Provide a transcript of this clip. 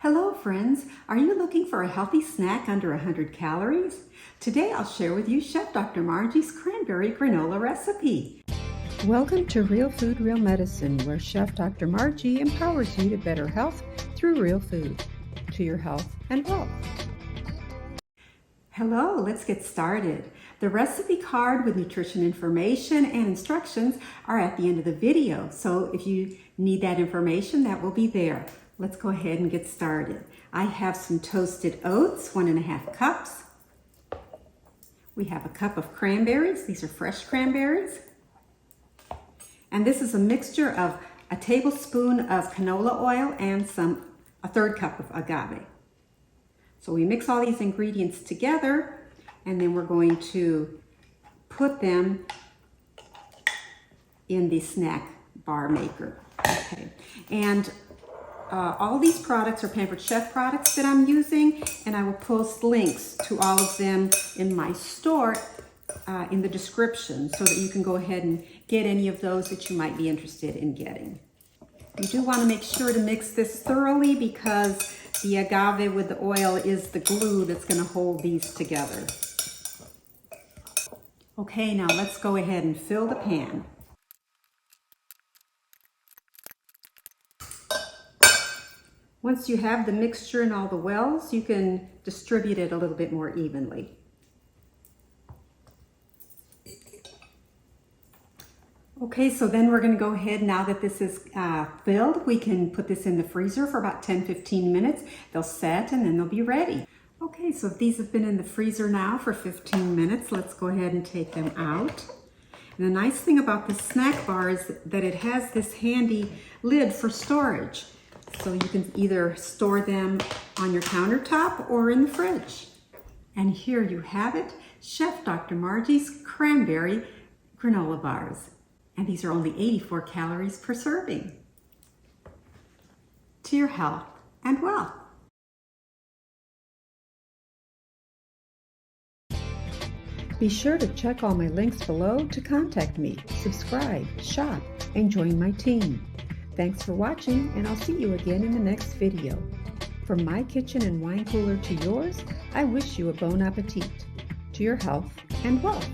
Hello friends, are you looking for a healthy snack under 100 calories? Today I'll share with you Chef DrMargie's Cranberry Granola recipe. Welcome to Real Food, Real Medicine, where Chef DrMargie empowers you to better health through real food, to your health and wealth. Hello, let's get started. The recipe card with nutrition information and instructions are at the end of the video, so if you need that information, that will be there. Let's go ahead and get started. I have some toasted oats, 1.5 cups. We have a cup of cranberries. These are fresh cranberries. And this is a mixture of a tablespoon of canola oil and a third cup of agave. So we mix all these ingredients together, and then we're going to put them in the snack bar maker. Okay. And all these products are Pampered Chef products that I'm using, and I will post links to all of them in my store in the description so that you can go ahead and get any of those that you might be interested in getting. You do want to make sure to mix this thoroughly because the agave with the oil is the glue that's going to hold these together. Okay, now let's go ahead and fill the pan. Once you have the mixture in all the wells, you can distribute it a little bit more evenly. Okay, so then we're going to go ahead, now that this is filled, we can put this in the freezer for about 10-15 minutes. They'll set and then they'll be ready. Okay, so if these have been in the freezer now for 15 minutes, let's go ahead and take them out. And the nice thing about this snack bar is that it has this handy lid for storage. So you can either store them on your countertop or in the fridge. And here you have it, Chef DrMargie's Cranberry Granola Bars. And these are only 84 calories per serving. To your health and wealth. Be sure to check all my links below to contact me, subscribe, shop, and join my team. Thanks for watching, and I'll see you again in the next video. From my kitchen and wine cooler to yours, I wish you a bon appetit, to your health and wealth.